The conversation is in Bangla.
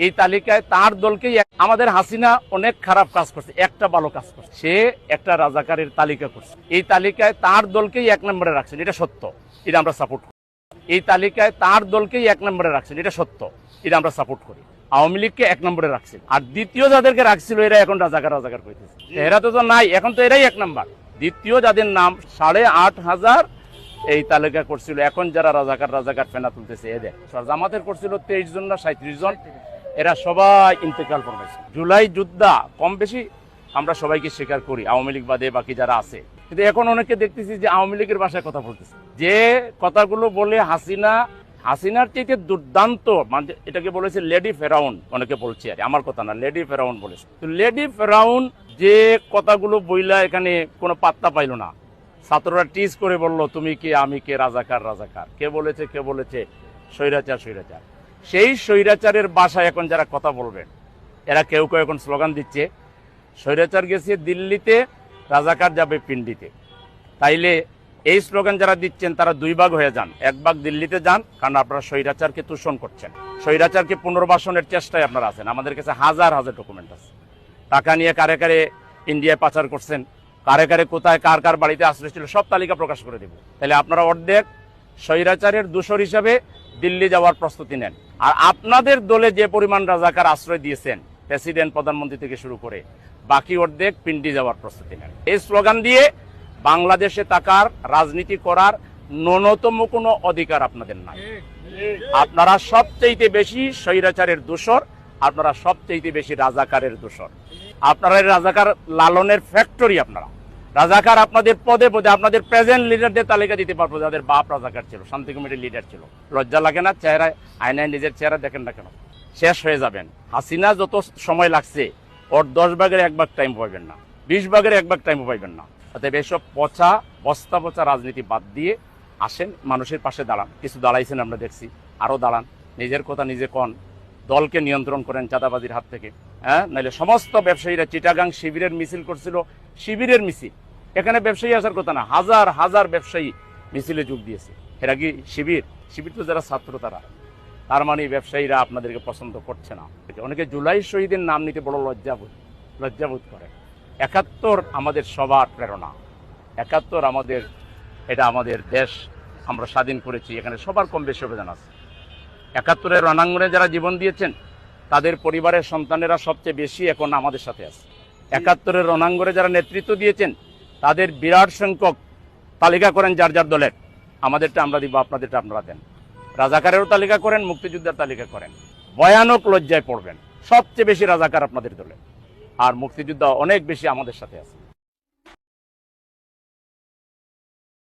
এই তালিকায় তার দলকেই আমাদের হাসিনা অনেক খারাপ কাজ করছে, একটা ভালো কাজ করছে, সে একটা রাজাকারের তালিকা করছে। এই তালিকায় তার দলকেই 1 নম্বরে রাখছেন, এটা সত্য, এটা আমরা সাপোর্ট করি। এই তালিকায় তার দলকেই 1 নম্বরে রাখছেন, এটা সত্য, এটা আমরা সাপোর্ট করি। আওয়ামী লীগকে 1 নম্বরে রাখছিল, আর দ্বিতীয় যাদেরকে রাখছিল এরা এখন রাজাকার কইতেছে। এরা তো নাই, এখন তো এরাই 1 নম্বর। দ্বিতীয় যাদের নাম 8,500 এই তালিকা করছিল, এখন যারা রাজাকার ফেনা তুলতেছে এদের। জামাতের করছিল 23 জন না 37 জন, এরা সবাই ইন্তেকাল করতেছে। জুলাই যোদ্ধা কম বেশি আমরা সবাইকে স্বীকার করি, আওয়ামী লীগ বাদে বাকি যারা আছে। কিন্তু এখন অনেকে দেখতেছি যে আওয়ামী লীগের ভাষায় কথা বলতেছে, যে কথাগুলো বলে হাসিনার চাইতে দুর্দান্ত, মানে এটাকে বলেছে লেডি ফেরাউন, অনেকে বলছে, আর আমার কথা না, লেডি ফেরাউন বলেছে। তো লেডি ফেরাউন যে কথাগুলো বইলা এখানে কোনো পাত্তা পাইল না, ছাত্ররা টিজ করে বলল তুমি কে আমি কে, রাজাকার কে বলেছে স্বৈরাচার। সেই স্বৈরাচারের ভাষায় এখন যারা কথা বলবেন, এরা কেউ এখন স্লোগান দিচ্ছে স্বৈরাচার গেছে দিল্লিতে, রাজাকার যাবে পিন্ডিতে। তাইলে এই স্লোগান যারা দিচ্ছেন তারা 2 ভাগ হয়ে যান, 1 ভাগ দিল্লিতে যান, কারণ আপনারা স্বৈরাচারকে তুষণ করছেন, স্বৈরাচারকে পুনর্বাসনের চেষ্টায় আপনারা আছেন। আমাদের কাছে হাজার ডকুমেন্ট আছে, টাকা নিয়ে কারে ইন্ডিয়ায় পাচার করছেন, কারে কোথায় কার বাড়িতে আশ্রয় ছিল, সব তালিকা প্রকাশ করে দেব। তাহলে আপনারা অর্ধেক স্বৈরাচারের দূষর হিসাবে দিল্লি যাওয়ার প্রস্তুতি নেন, আর আপনাদের দলে যে পরিমাণ রাজাকার আশ্রয় দিয়েছেন, প্রেসিডেন্ট প্রধানমন্ত্রী থেকে শুরু করে, বাকি অর্ধেক পিন্ডি যাওয়ার প্রস্তুতি নেন। এই স্লোগান দিয়ে বাংলাদেশে থাকার, রাজনীতি করার ন্যূনতম কোনো অধিকার আপনাদের নাই। আপনারা সবচেয়ে বেশি স্বৈরাচারের দূষর, আপনারা সবচেয়ে বেশি রাজাকারের দূষর। আপনারা রাজাকার লালনের ফ্যাক্টরি, আপনারা রাজাকার আপনাদের পদে আপনাদের প্রেজেন্ট লিডারদের তালিকা দিতে পারবো, যাদের বাপ রাজাকার ছিল, শান্তি কমিটির লিডার ছিল। লজ্জা লাগে না? চেহারা আয়নায় নিজের চেহারা দেখেন না কেন? শেষ হয়ে যাবেন। হাসিনা যত সময় লাগছে, ওর 10 ভাগের 1 ভাগ টাইম পাইবেন না, 20 ভাগের 1 ভাগ টাইম পাইবেন না। অতএব এসব বস্তা পচা রাজনীতি বাদ দিয়ে আসেন, মানুষের পাশে দাঁড়ান। কিছু দাঁড়াইছেন আমরা দেখছি, আরো দাঁড়ান, নিজের কথা নিজে কন, দলকে নিয়ন্ত্রণ করেন চাঁদাবাজির হাত থেকে। নাইলে সমস্ত ব্যবসায়ীরা চিটাগাং শিবিরের মিছিল করছিল, শিবিরের মিছিল, এখানে ব্যবসায়ী আসার কথা না, হাজার ব্যবসায়ী মিছিলে যোগ দিয়েছে। এরা কি শিবির তো যারা ছাত্র তার মানে ব্যবসায়ীরা আপনাদেরকে পছন্দ করছে না। অনেকে জুলাই শহীদের নাম নিতে বড় লজ্জাবোধ করে। 71 আমাদের সবার প্রেরণা, 71 এটা আমাদের দেশ, আমরা স্বাধীন করেছি, এখানে সবার কম বেশি অবদান আছে। 71-এর রণাঙ্গনে যারা জীবন দিয়েছেন, তাদের পরিবারের সন্তানেরা সবচেয়ে বেশি এখন আমাদের সাথে আছে। 71-এর রণাঙ্গনে যারা নেতৃত্ব দিয়েছেন, তাদের বিরাট সংখ্যক তালিকা করেন যার দলের। আমাদেরটা আমরা দিব, আপনাদেরটা আপনারা দেন। রাজাকারেরও তালিকা করেন, মুক্তিযোদ্ধার তালিকা করেন, ভয়ানক লজ্জায় পড়বেন। সবচেয়ে বেশি রাজাকার আপনাদের দলে, আর মুক্তিযোদ্ধা অনেক বেশি আমাদের সাথে আছে।